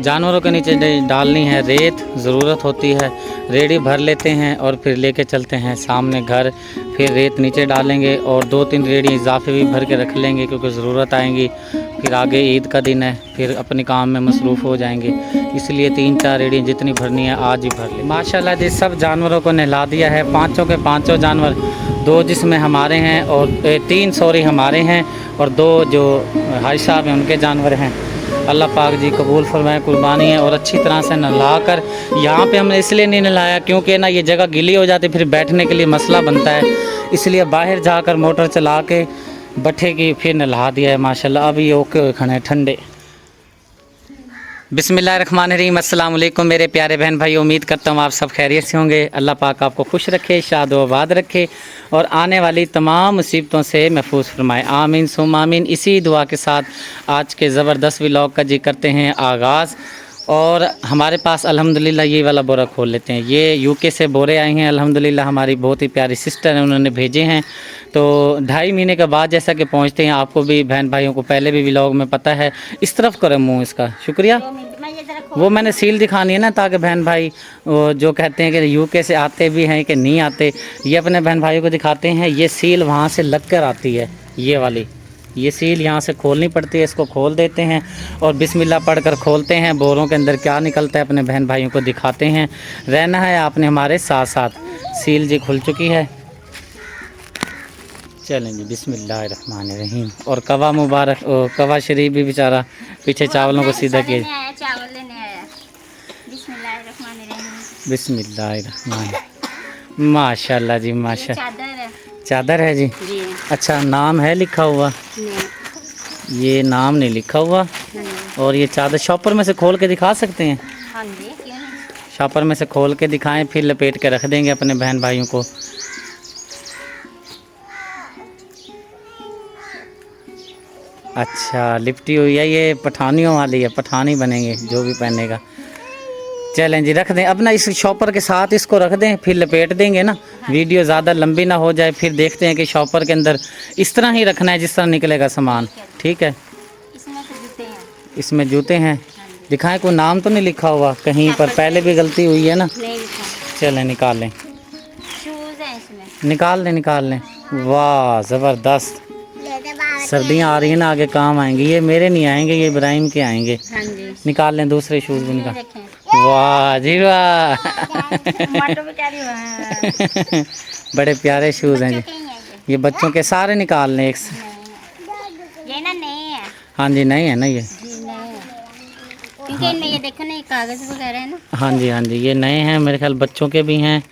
जानवरों के नीचे डालनी है रेत, ज़रूरत होती है। रेडी भर लेते हैं और फिर लेके चलते हैं सामने घर, फिर रेत नीचे डालेंगे और 2-3 रेडी इजाफे भी भर के रख लेंगे क्योंकि ज़रूरत आएंगी। फिर आगे ईद का दिन है, फिर अपने काम में मसरूफ़ हो जाएंगे, इसलिए 3-4 रेडी जितनी भरनी है आज ही भर ले। माशाल्लाह जी सब जानवरों को नहला दिया है, पाँचों के पाँचों जानवर, 2 जिसमें हमारे हैं और 3 हमारे हैं और 2 जो हाई साहब हैं उनके जानवर हैं। अल्लाह पाक जी कबूल फरमाए कुर्बानी है। और अच्छी तरह से नहला कर, यहाँ पे हमने इसलिए नहीं नहलाया क्योंकि ना ये जगह गीली हो जाती, फिर बैठने के लिए मसला बनता है, इसलिए बाहर जाकर मोटर चला के बट्ठे की फिर नहला दिया है माशाल्लाह। अभी ओके हुए खड़े ठंडे। बिस्मिल्लाहिर्रहमानिर्रहीम, अस्सलाम वालेकुम मेरे प्यारे बहन भाई, उम्मीद करता हूँ आप सब खैरियत से होंगे। अल्लाह पाक आपको खुश रखे, शाद व आबाद रखे और आने वाली तमाम मुसीबतों से महफूज फरमाए, आमीन सुम आमीन। इसी दुआ के साथ आज के ज़बरदस्त व्लॉग का जी करते हैं आगाज़। और हमारे पास अल्हम्दुलिल्लाह ये वाला बोरा खोल लेते हैं। ये यूके से बोरे आए हैं अल्हम्दुलिल्लाह, हमारी बहुत ही प्यारी सिस्टर हैं, उन्होंने भेजे हैं। तो 2.5 महीने के बाद जैसा कि पहुंचते हैं, आपको भी बहन भाइयों को पहले भी व्लॉग में पता है। इस तरफ करें मुँह इसका, शुक्रिया। वो मैंने सील दिखानी है ना, ताकि बहन भाई जो कहते हैं कि यूके से आते भी हैं कि नहीं आते, ये अपने बहन भाइयों को दिखाते हैं। ये सील वहाँ से लग कर आती है, ये वाली, ये सील यहाँ से खोलनी पड़ती है। इसको खोल देते हैं और बिस्मिल्लाह पढ़कर खोलते हैं, बोरों के अंदर क्या निकलता है अपने बहन भाइयों को दिखाते हैं। रहना है आपने हमारे साथ साथ। सील जी खुल चुकी है, चलें जी बिस्मिल्लाहिर्रहमानिर्रहीम। और कवा मुबारक, कवा शरीफ भी बेचारा पीछे चावलों को सीधा किया। बिस्मिल्लाहिर्रहमानिर्रहीम, माशाल्लाह जी माशाल्लाह। चादर है जी, अच्छा नाम है लिखा हुआ? ये नाम नहीं लिखा हुआ। और ये चादर शॉपर में से खोल के दिखा सकते हैं? हाँ जी, क्यों नहीं। शॉपर में से खोल के दिखाएं, फिर लपेट के रख देंगे अपने बहन भाइयों को। अच्छा लिपटी हुई है, ये पठानियों वाली है, पठानी बनेंगे जो भी पहनेगा। चलें जी रख दें अपना, इस शॉपर के साथ इसको रख दें, फिर लपेट देंगे ना, वीडियो ज़्यादा लंबी ना हो जाए। फिर देखते हैं कि शॉपर के अंदर इस तरह ही रखना है जिस तरह निकलेगा सामान, ठीक है। इसमें जूते हैं, दिखाएं कोई नाम तो नहीं लिखा हुआ कहीं पर, पहले भी गलती हुई है ना। चलें निकाल लें, निकाल लें। वाह ज़बरदस्त, सर्दियाँ आ रही हैं ना, आगे काम आएंगे। ये मेरे नहीं आएंगे, ये इब्राहिम के आएंगे। निकाल लें, दूसरे शूज़ भी निकाल। वाह जी वाह बड़े प्यारे शूज़ हैं जी, ये बच्चों के सारे निकाल लें एक से। ये ना नए हैं। हाँ जी नए हैं ना ये, क्योंकि ये देखो ना, ये कागज़ वगैरह है ना। हाँ जी ये नए हैं, मेरे ख्याल बच्चों के भी हैं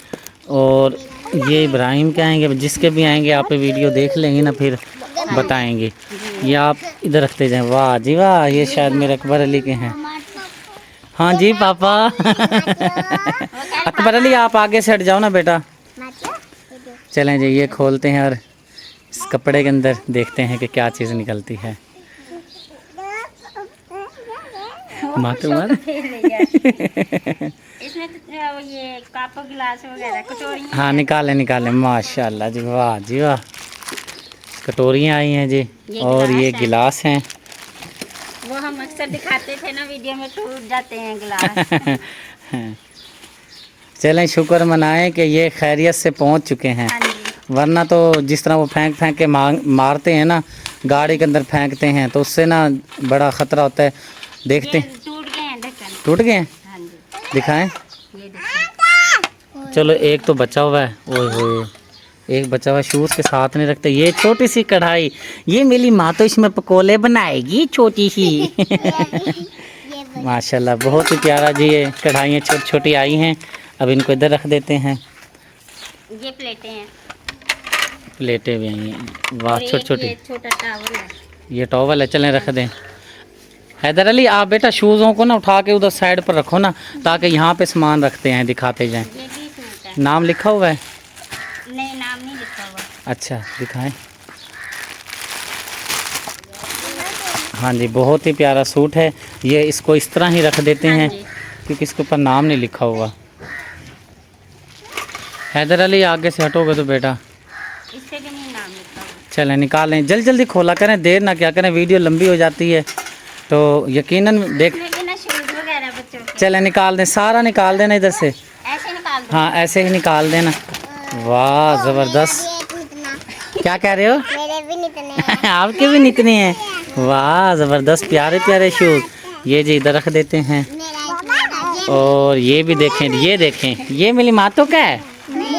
और ये इब्राहिम के आएंगे। जिसके भी आएंगे आप वीडियो देख लेंगे ना, फिर बताएंगे। ये आप इधर रखते जाएं। वाह जी वाह, ये शायद मेरे अकबर अली के हैं। हाँ जी पापा अकबर अली आप आगे से हट जाओ ना बेटा। चलें जी ये खोलते हैं और इस कपड़े के अंदर देखते हैं कि क्या चीज़ निकलती है। इसमें तो ये कप गिलास वगैरह कटोरियाँ। हाँ निकालें माशाल्लाह जी, वाह जी वाह, कटोरियाँ आई हैं जी और ये गिलास हैं। वो हम अक्सर दिखाते थे ना वीडियो में, टूट जाते हैं गिलास। चलें शुक्र मनाएं कि ये खैरियत से पहुंच चुके हैं, वरना तो जिस तरह वो फेंक के मारते हैं ना, गाड़ी के अंदर फेंकते हैं, तो उससे ना बड़ा ख़तरा होता है। देखते हैं, टूट गए हैं, दिखाएं। चलो एक तो बचा हुआ है, ओए एक बचा हुआ, शूज़ के साथ नहीं रखते। ये छोटी सी कढ़ाई, ये मेरी माँ तो इसमें पकोड़े बनाएगी, छोटी सी माशाल्लाह बहुत ही प्यारा जी। ये कढ़ाइयाँ छोटी छोटी आई हैं, अब इनको इधर रख देते हैं। ये प्लेटें हैं, प्लेटें भी आई हैं, वाह छोटी छोटी। छोटा टॉवल है, ये टॉवल है, चलें रख दें। हैदर अली आप बेटा शूज़ों को ना उठा के उधर साइड पर रखो ना, ताकि यहाँ पे सामान रखते हैं, दिखाते जाएं। नाम लिखा हुआ है? नहीं नाम नहीं लिखा हुआ। अच्छा दिखाएं। हाँ जी बहुत ही प्यारा सूट है ये, इसको इस तरह ही रख देते हैं क्योंकि इसके ऊपर नाम नहीं लिखा हुआ। हैदर अली आगे से हटोगे तो बेटा, इस पे भी नहीं नाम लिखा हुआ। चलें निकालें, जल्दी खोला करें, देर ना क्या करें, वीडियो लंबी हो जाती है। तो यकीनन देख, शूज़ वगैरह बच्चों के। चले निकाल दें, सारा निकाल देना इधर से। ऐसे निकाल दो। हाँ ऐसे ही निकाल देना। वाह ज़बरदस्त। क्या कह रहे हो? मेरे भी निकले आपके भी निकले हैं। वाह ज़बरदस्त, प्यारे प्यारे शूज़। ये जी इधर रख देते हैं। और ये भी देखें, ये देखें, ये मेरी मातो का है।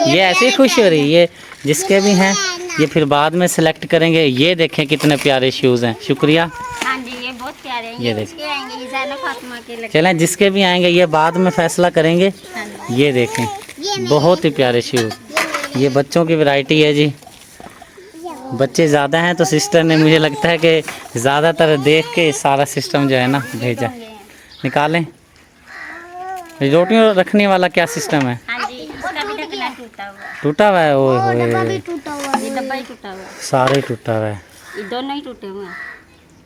ये ऐसे ही खुश हो रही है। जिसके भी हैं ये फिर बाद में सेलेक्ट करेंगे। ये देखें कितने प्यारे शूज़ हैं। शुक्रिया। हाँ जी, ये बहुत प्यारे हैं। ये देख। इसके आएंगे, ये ज़ैनब फातिमा के लगे। चलें जिसके भी आएंगे ये बाद में फैसला करेंगे। हाँ जी। ये देखें बहुत ही प्यारे शूज़। ये बच्चों की वैरायटी है जी। बच्चे ज़्यादा हैं तो सिस्टर ने मुझे लगता है कि ज़्यादातर देख के सारा सिस्टम जो है ना भेजा। निकालें। रोटियों रखने वाला क्या सिस्टम है? हाँ जी, इसका भी ढकना टूटा हुआ है। टूटा हुआ है? ओए होए, ये डब्बा ही टूटा हुआ है। सारे टूटा हुआ है। ये दोनों ही टूटे हुए हैं।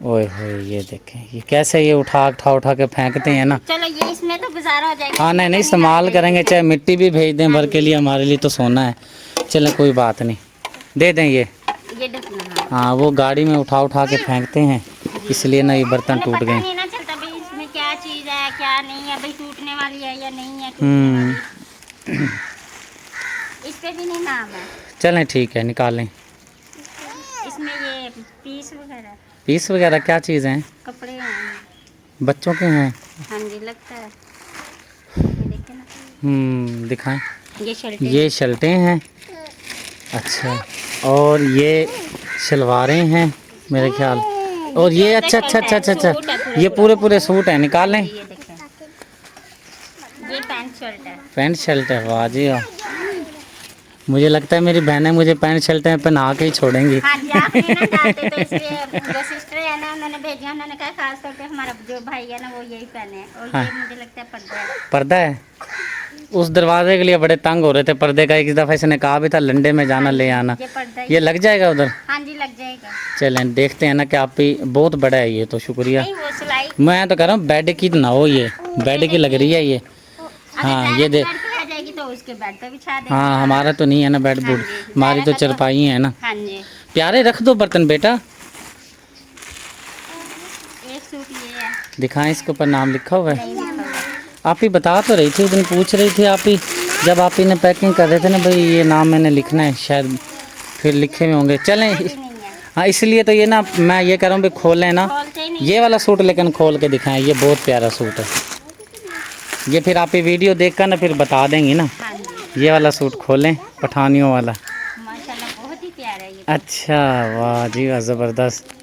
ओए होए, ये देखें ये कैसे ये उठा के फेंकते हैं ना। चलो ये इसमें तो गुजारा हो जाएगा। हाँ नहीं इस्तेमाल करेंगे, चाहे मिट्टी भी भेज दें भर के लिए, हमारे लिए तो सोना है। चलें कोई बात नहीं, दे दें ये ढकना। हाँ वो गाड़ी में उठा के फेंकते हैं, इसलिए ना ये बर्तन टूट गए। नहीं ना चलता भाई इसमें क्या चीज़ है क्या नहीं है, भाई टूटने वाली है या नहीं है। इस पे भी नहीं नाम है। चलें ठीक है निकालें। इसमें ये पीस वगैरह क्या चीज़ हैं? कपड़े हैं। बच्चों के हैं? हाँ जी लगता है। ये देखें ना। दिखाएं। ये शर्टें हैं। अच्छा, और ये शलवारें हैं मेरे ख्याल। और ये अच्छा ये पूरे सूट हैं। निकाल लें। ये देखें, ये पैंट शर्ट है। वाह जी वाह। मुझे लगता है मेरी बहनें मुझे पैंट शर्टें पहना के ही छोड़ेंगी। हाँ जी, आप नहीं ना डालते तो इसलिए जो सिस्टर है ना उन्होंने भेजा, उन्होंने कहा खास तौर पे हमारा जो भाई है ना वो यही पहने। और हाँ। ये मुझे लगता है पर्दा है। पर्दा है। उस दरवाजे के लिए बड़े तंग हो रहे थे पर्दे का। एक दफ़ा इसने कहा भी था लंडे में जाना ले आना। ये पर्दा ही ये लग जाएगा उधर? हाँ जी लग जाएगा। चलें देखते हैं ना कि आप भी बहुत बड़ा है ये तो। शुक्रिया। नहीं वो सिलाई मैं तो कह रहा हूँ बेड की ना हो, ये बेड की लग रही है ये। हाँ ये दे। आ जाएगी तो उसके बेड पे बिछा देंगे। हाँ हमारा तो नहीं है ना बेड बुड, हमारी तो चरपाई है ना। हाँ जी। प्यारे रख दो बर्तन बेटा। एक सूट ये है। दिखाएं, इसके ऊपर नाम लिखा हुआ है? नहीं लिखा हुआ। आप ही बता तो रही थी उस दिन, पूछ रही थी आप ही जब आप ही ने पैकिंग कर रहे थे ना, भाई ये नाम मैंने लिखना है, शायद फिर लिखे हुए होंगे। चलें नहीं है। हाँ इसलिए तो ये ना मैं ये कह रहा हूँ भाई खोलें ना खोलते ही नहीं। ये वाला सूट, लेकिन खोल के दिखाएं। ये बहुत प्यारा सूट है ये। फिर आप ये वीडियो देखकर ना फिर बता देंगी ना। हाँ जी ये वाला सूट खोलें, पठानियों वाला। माशाल्लाह बहुत ही प्यारा है ये। अच्छा वाह जी वाह ज़बरदस्त।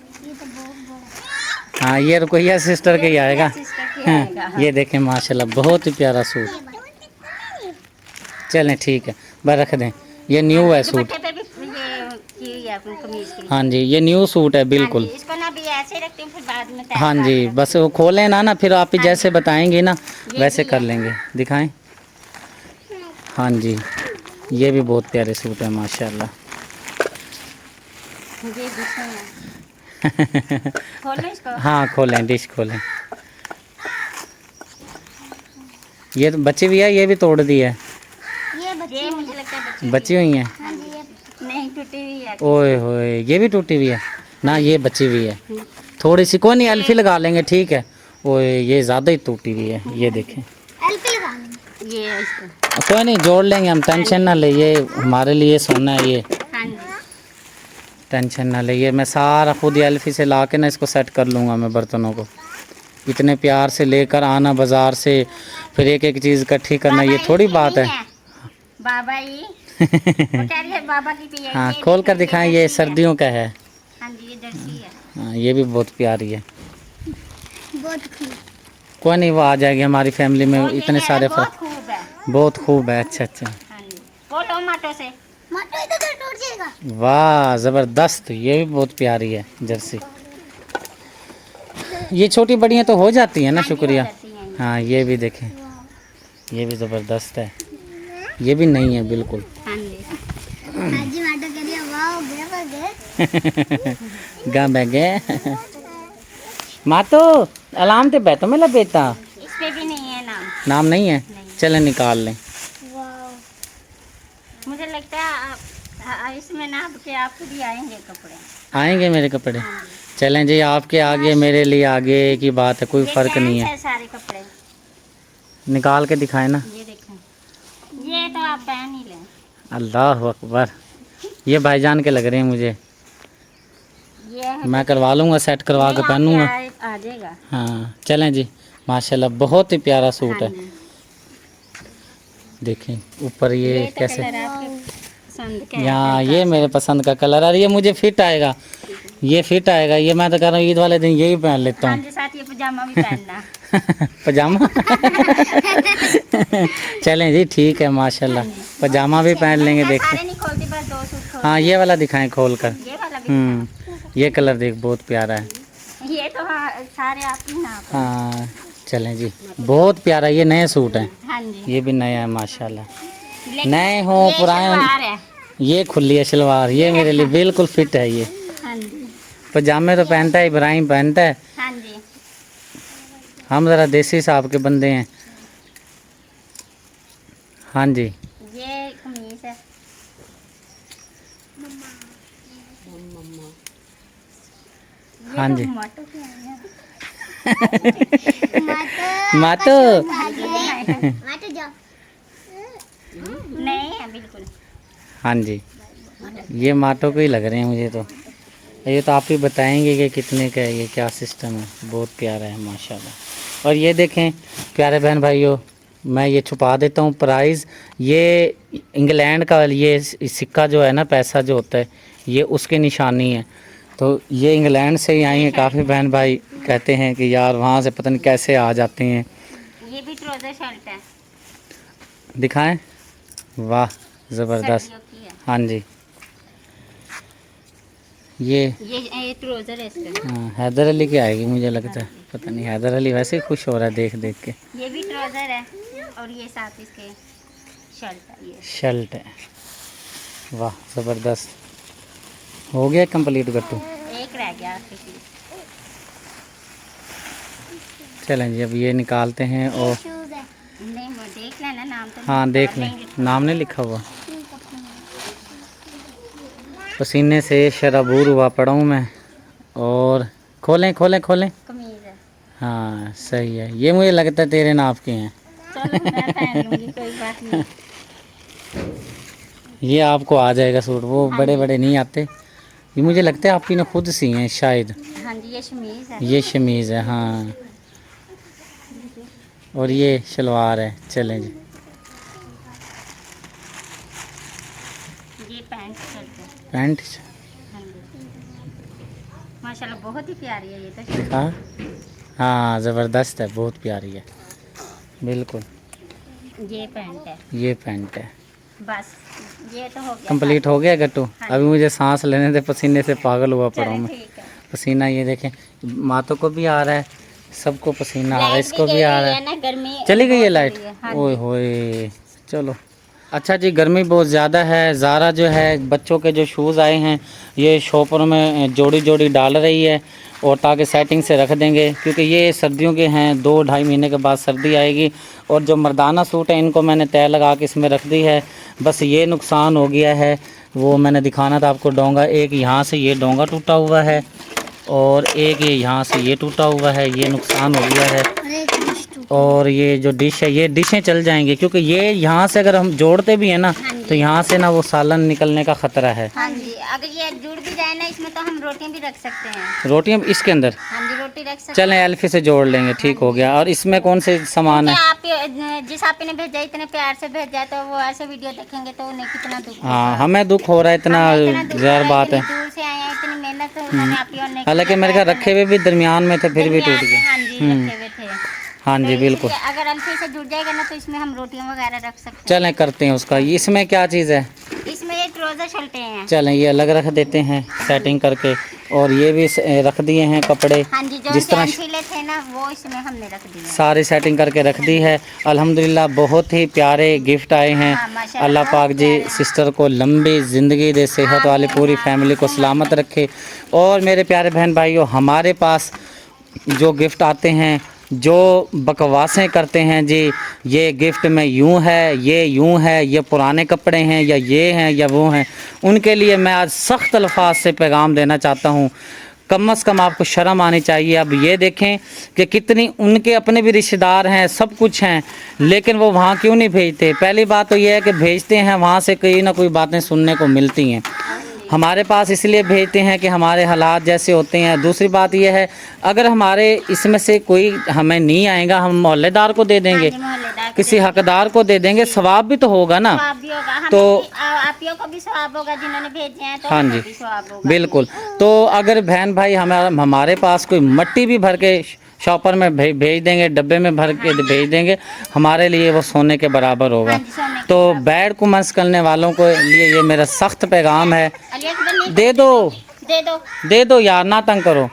हाँ ये रुकैया सिस्टर के ही आएगा। सिस्टर के आएगा। ये देखें माशाल्लाह बहुत ही प्यारा सूट। चलें ठीक है बस रख दें। ये न्यू है सूट। दुपट्टे पे भी ये की हुई है अपनी कमीज की। हाँ जी ये न्यू सूट है बिल्कुल। हाँ जी, इसको ना भी ऐसे रखते हैं फिर बाद में तैर हाँ जी कर बस वो खोलें ना फिर आप ही जैसे बताएंगे ना ये वैसे भी कर है। लेंगे। दिखाएं। हाँ जी ये भी बहुत प्यारे सूट है माशाल्लाह। ये दूसरा है। खोलो इसको। हाँ खोलें, डिश खोलें। ये तो बची हुई है, ये भी तोड़ दी है। ये मुझे लगता है बची हुई है। हाँ जी, नहीं टूटी हुई है। ओए होए ये भी टूटी हुई है ना, ये बची हुई है थोड़ी सी। कोई नहीं अल्फी लगा लेंगे ठीक है। ओए ये ज़्यादा ही टूटी हुई है। ये देखें ये इसको। कोई नहीं जोड़ लेंगे हम, टेंशन ना ले। ये हमारे लिए सोना है ये, हाँ जी टेंशन ना ले। ये मैं सारा खुद ही अल्फी से ला के ना इसको सेट कर लूँगा मैं बर्तनों को। इतने प्यार से लेकर आना बाज़ार से, फिर एक एक चीज़ इकट्ठी करना, ये थोड़ी बात है। बाबा ये वो कह रही है बाबा की पिया। हाँ खोल कर दिखाएं। ये सर्दियों का है। हाँ जी ये जर्सी है। हाँ ये भी बहुत प्यारी है। बहुत खूब। कोई नहीं वो आ जाएगी हमारी फैमिली में। इतने सारे बहुत खूब है। बहुत खूब है। अच्छा हाँ जी वो टमाटो से टूट जाएगा। वाह ज़बरदस्त। ये भी बहुत प्यारी है जर्सी। ये छोटी बड़ियाँ तो हो जाती हैं ना। शुक्रिया। हाँ ये भी देखें, ये भी ज़बरदस्त है। ये भी नहीं है बिल्कुल। हाँ जी गा बैगे मातो अलाम ते बैठो मेरा बेटा। इस पे भी नहीं है नाम। नाम नहीं है? चलें निकाल लें। मुझे लगता है इसमें ना आपके आपके भी आएंगे कपड़े। आएंगे मेरे कपड़े? चलें जी आपके आगे मेरे लिए आगे की बात है, कोई फ़र्क नहीं है। सारे कपड़े निकाल के दिखाए ना। ये देखें, ये तो आप पहन ही लें। अल्लाह अकबर, ये भाईजान के लग रहे हैं मुझे। ये है मैं करवा लूँगा, सेट करवा के पहनूंगा। आ जाएगा। हाँ चलें जी, माशाल्लाह बहुत ही प्यारा सूट हाँ है। जी। देखें ऊपर ये तो कैसे, कलर आपके पसंद का है, यहाँ हल्का ये सा। मेरे पसंद का कलर, और ये मुझे फिट आएगा, ये फिट आएगा। ये मैं तो कह रहा हूँ ईद वाले दिन यही पहन लेता हाँ हूँ। जी, साथ ये पजामा भी पहनना। पजामा चलें जी ठीक है माशाल्लाह, पजामा भी पहन लेंगे। देखते सारे नहीं खोलती, बस 2 सूट खोल। हाँ ये वाला दिखाएं खोल कर। ये वाला भी ये कलर देख बहुत प्यारा है। ये तो हाँ सारे आप ही ना। हाँ चलें जी, बहुत प्यारा, ये नए सूट हैं। हाँ जी। ये भी नया है माशाल्लाह, लेकिन नए हो ये पुराने। शलवार है। ये खुली है शलवार, ये मेरे लिए बिल्कुल फिट है। ये हाँ जी। पजामे तो पहनता है इब्राहिम, पहनता है। हाँ जी। हम ज़रा देसी हिसाब के बंदे हैं। हाँ जी। ये कमीज है। हाँ ये जी। तो मोटो की आई है। मातो नहीं है बिल्कुल। हाँ जी, ये माटो के ही लग रहे हैं मुझे तो। ये तो आप ही बताएंगे कि कितने का है, ये क्या सिस्टम है। बहुत प्यारा है माशाल्लाह। और ये देखें प्यारे बहन भाइयों, मैं ये छुपा देता हूँ प्राइस। ये इंग्लैंड का ये सिक्का जो है ना, पैसा जो होता है, ये उसकी निशानी है। तो ये इंग्लैंड से ही आई हैं। काफ़ी बहन भाई कहते हैं कि यार वहाँ से पता नहीं कैसे आ जाते हैं। ये भी ट्राउजर शर्ट है। दिखाएं, वाह ज़बरदस्त। सर्दियों की है। हाँ जी, ये ये ट्राउजर है इसका। हाँ, हैदर अली की आएगी मुझे लगता है। पता नहीं, हैदर अली वैसे ही खुश हो रहा है देख देख के। ये भी ट्राउजर है और ये साथ इसके शर्ट है। ये शर्ट है, वाह ज़बरदस्त। हो गया कंप्लीट गट्टू। एक रह गया आखिरी पीस। चलें जी, अब ये निकालते हैं। और नहीं वो देख लेना, नाम तो हाँ देख लें, नाम नहीं लिखा हुआ। पसीने से शराबूर हुआ पड़ा हूँ मैं। और खोलें खोलें खोलें। कमीज है। हाँ सही है, ये मुझे लगता है तेरे नाप के हैं। चलो मैं पहन लूंगी, कोई बात नहीं। ये आपको आ जाएगा सूट, वो बड़े बड़े नहीं आते। ये मुझे लगता है आपकी ने खुद सी हैं शायद। हाँ जी, ये शमीज है। ये शमीज़ है हाँ, और ये शलवार है। चलें जी, ये पैंट शर्ट है। पैंट हाँ जी। माशाल्लाह बहुत ही प्यारी है ये तो शर्ट। हाँ हाँ ज़बरदस्त है, बहुत प्यारी है बिल्कुल। ये पैंट है। ये पैंट है। बस ये तो हो गया। कंप्लीट हो गया गट्टू। हाँ। अभी मुझे सांस लेने दे, पसीने से पागल हुआ पड़ा हूँ चलो मैं। ठीक है। पसीना ये देखें, मातों को भी आ रहा है, सबको पसीना आ रहा है, लाइट इसको भी भी आ रहा गई है। ना, गर्मी चली गई है बहुत लाइट, हो रही है। हाँ ओए जी। होए। चलो अच्छा जी, गर्मी बहुत ज़्यादा है। ज़ारा जो है बच्चों के जो शूज़ आए हैं, ये शॉपर में जोड़ी जोड़ी डाल रही है, और ताकि सेटिंग से रख देंगे, क्योंकि ये सर्दियों के हैं। 2-2.5 महीने के बाद सर्दी आएगी। और जो मर्दाना सूट है इनको मैंने तय लगा के इसमें रख दी है। बस ये नुकसान हो गया है, वो मैंने दिखाना था आपको। डोंगा एक यहाँ से ये डोंगा टूटा हुआ है, और एक ये यहाँ से ये टूटा हुआ है, ये नुकसान हो गया है। और ये जो डिश है, ये डिशें चल जाएंगी, क्योंकि ये यहाँ से अगर हम जोड़ते भी हैं ना, तो यहाँ से ना वो सालन निकलने का ख़तरा है। हाँ जी, अगर ये जुड़ भी जाए ना इसमें, तो हम रोटियां भी रख सकते हैं। रोटियाँ इसके अंदर, हाँ जी, रोटी रख सकते चलें एल्फी से जोड़ लेंगे, ठीक हो गया। और इसमें कौन से सामान है? आप जिस आप ने भेजा, इतने प्यार से भेजा, तो वो ऐसे वीडियो देखेंगे तो उन्हें कितना दुख होगा। हाँ हमें दुख हो रहा है, इतना इतना दुख ज़हर हो रहा बात है। इतनी दूर से आए हैं, इतनी मेहनत उन्होंने आप ही ने हालांकि मेरे ख्याल रखे हुए भी दरमियान में थे, फिर भी टूट गए। हाँ जी, रखे हुए थे। हाँ जी तो बिल्कुल। इसलिए अगर अल्फी से जुड़ जाएगा ना, तो इसमें हम रोटियां वगैरह रख सकते हैं। चलें करते हैं उसका। इसमें क्या चीज़ है? इसमें ये ट्राउजर चलते हैं। चलें ये अलग रख देते हैं सेटिंग करके। और ये भी रख दिए हैं कपड़े, हाँ जी, जो जिस तरह सिले थे ना, वो इसमें हमने रख दिए। सारी सेटिंग करके रख दी है। अल्हम्दुलिल्लाह बहुत ही प्यारे गिफ्ट आए हैं। हाँ, माशाल्लाह, अल्लाह पाक जी सिस्टर को लंबी ज़िंदगी दे, सेहत वाली पूरी फैमिली को सलामत रखे। और मेरे प्यारे बहन भाइयों, हमारे पास जो गिफ्ट आते हैं, जो बकवासें करते हैं जी, ये गिफ्ट में यूँ है, ये यूँ है, ये पुराने कपड़े हैं, या ये हैं या वो हैं, उनके लिए मैं आज सख्त अल्फाज से पैगाम देना चाहता हूँ। कम से कम आपको शर्म आनी चाहिए। अब ये देखें कि कितनी उनके अपने भी रिश्तेदार हैं, सब कुछ हैं, लेकिन वो वहाँ क्यों नहीं भेजते। पहली बात तो ये है कि भेजते हैं, वहाँ से कोई ना कोई बातें सुनने को मिलती हैं। हमारे पास इसलिए भेजते हैं कि हमारे हालात जैसे होते हैं। दूसरी बात यह है, अगर हमारे इसमें से कोई हमें नहीं आएगा, हम मोहल्लेदार को दे देंगे, मोहल्लेदार को किसी हकदार को दे देंगे, सवाब भी तो होगा ना। सवाब भी होगा, हमें तो भी, आपियों को भी सवाब होगा जिन्होंने भेजे हैं, तो हाँ हमें जी, भी सवाब होगा। बिल्कुल। तो अगर बहन भाई हमारे पास कोई मिट्टी भी भर के शॉपर में भेज देंगे, डब्बे में भर के भेज देंगे, हमारे लिए वो सोने के बराबर होगा। हाँ जी, सोने के तो बराबर। बैड को मस करने वालों को लिए ये मेरा सख्त पैगाम है, अली अकबर नहीं दे दो, दे दो। दे दो यार, ना तंग करो।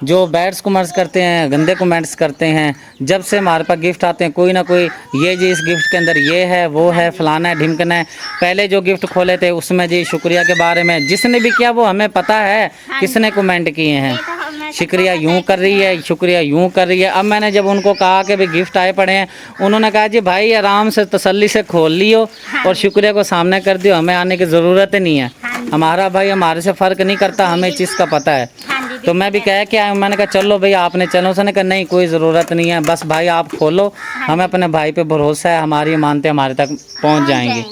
जो बैड्स कमेंट्स करते हैं, गंदे कमेंट्स करते हैं, जब से हमारे पास गिफ्ट आते हैं कोई ना कोई, ये जी इस गिफ्ट के अंदर ये है, वो है, फलाना है, ढिमकना है। पहले जो गिफ्ट खोले थे उसमें जी शुक्रिया के बारे में जिसने भी किया वो हमें पता है किसने कमेंट किए हैं, ये तो हमें शुक्रिया यूं कर रही है, शुक्रिया यूं कर रही है। अब मैंने जब उनको कहा कि भाई गिफ्ट आए पड़े हैं, उन्होंने कहा जी भाई आराम से तसल्ली से खोल लियो और शुक्रिया को सामने कर दियो, हमें आने की ज़रूरत ही नहीं है। हमारा भाई हमारे से फ़र्क नहीं करता, हमें इस चीज़ का पता है। हाँ जी, तो मैं भी कह के आया, मैंने कहा चलो भाई आपने चलो, उसने कहा नहीं कोई ज़रूरत नहीं है, बस भाई आप खोलो, हमें अपने भाई पे भरोसा है, हमारी मानते हमारे तक पहुंच जाएंगी।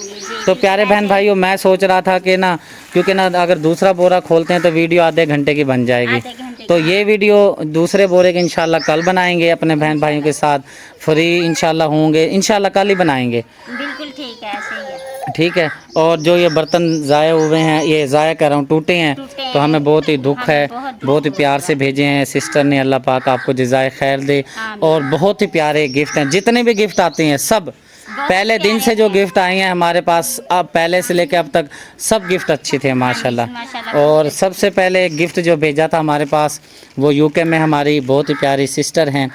तो प्यारे बहन भाइयों, मैं सोच रहा था कि ना, क्योंकि ना अगर दूसरा बोरा खोलते हैं तो वीडियो आधे घंटे की बन जाएगी, आधे घंटे तो ये वीडियो दूसरे बोरे के इंशाल्लाह कल बनाएंगे, अपने बहन भाइयों के साथ फ्री इंशाल्लाह होंगे, इंशाल्लाह कल ही बनाएंगे। बिल्कुल ठीक है, ऐसे ही है। ठीक है। और जो ये बर्तन ज़ाया हुए हैं, ये ज़ाया कर रहा हूँ, टूटे हैं, तो हमें बहुत ही दुख है, बहुत ही प्यार से भेजे हैं सिस्टर ने, अल्लाह पाक आपको जज़ाए खैर दे। और बहुत ही प्यारे गिफ्ट हैं, जितने भी गिफ्ट आते हैं सब पहले दिन से जो गिफ्ट आए हैं हमारे पास, अब पहले से लेकर अब तक सब गिफ्ट अच्छे थे माशाल्लाह। और सबसे पहले गिफ्ट जो भेजा था हमारे पास वो यूके में हमारी बहुत ही प्यारी सिस्टर हैं,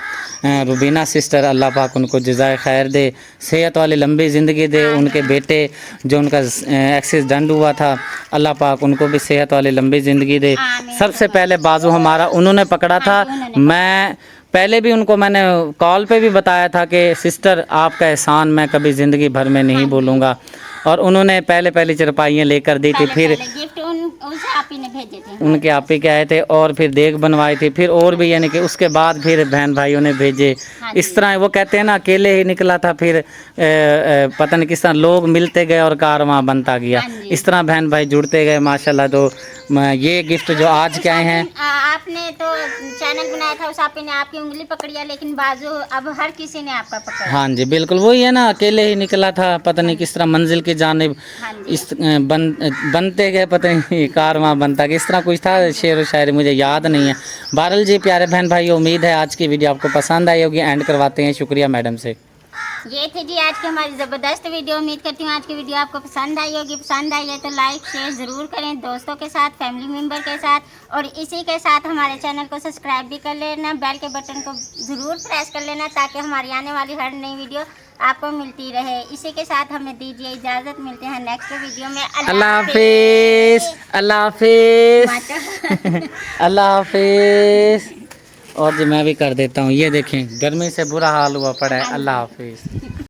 रुबीना सिस्टर, अल्लाह पाक उनको जज़ाए खैर दे, सेहत वाली लंबी ज़िंदगी दे। उनके बेटे जो उनका एक्सीडेंट हुआ था, अल्लाह पाक उनको भी सेहत वाली लंबी ज़िंदगी दे। सबसे पहले बाजू हमारा उन्होंने पकड़ा था, मैं पहले भी उनको मैंने कॉल पे भी बताया था कि सिस्टर आपका एहसान मैं कभी ज़िंदगी भर में नहीं भूलूंगा। और उन्होंने पहली चरपाइयाँ लेकर दी थी, फिर गिफ्ट उनसे आप ही ने भेजे थे, उनके आप ही के आए थे, और फिर देख बनवाई थी, फिर और भी, यानी कि उसके बाद फिर बहन भाइयों ने भेजे। इस तरह वो कहते हैं ना, अकेले ही निकला था, फिर पता नहीं किस तरह लोग मिलते गए और कारवां बनता गया। इस तरह बहन भाई जुड़ते गए माशाल्लाह। तो ये गिफ्ट जो आज के आए हैं, आपने तो चैनल बनाया था, उस आपी ने आपकी उंगली पकड़ी है, लेकिन बाजू अब हर किसी ने आपका पकड़ा। हाँ जी बिल्कुल वही है ना, अकेले ही निकला था, पता नहीं किस तरह मंजिल की जानिब इस बनते गए, पता नहीं कारवां बनता गया, इस तरह कुछ था, शेर व शायरी मुझे याद नहीं है। बहरहाल जी प्यारे बहन भाई, उम्मीद है आज की वीडियो आपको पसंद आई होगी। एंड करवाते हैं, शुक्रिया मैडम से। ये थी जी आज की हमारी ज़बरदस्त वीडियो। उम्मीद करती हूँ आज की वीडियो आपको पसंद आई होगी। पसंद आई है तो लाइक शेयर ज़रूर करें दोस्तों के साथ, फैमिली मेम्बर के साथ, और इसी के साथ हमारे चैनल को सब्सक्राइब भी कर लेना, बेल के बटन को ज़रूर प्रेस कर लेना, ताकि हमारी आने वाली हर नई वीडियो आपको मिलती रहे। इसी के साथ हमें दीजिए इजाज़त, मिलते हैं नेक्स्ट वीडियो में। अल्लाह हाफिज़, अल्लाह हाफिज़, अल्लाह हाफिज़। और जी मैं भी कर देता हूँ, ये देखें गर्मी से बुरा हाल हुआ पड़ा है। अल्लाह हाफिज़।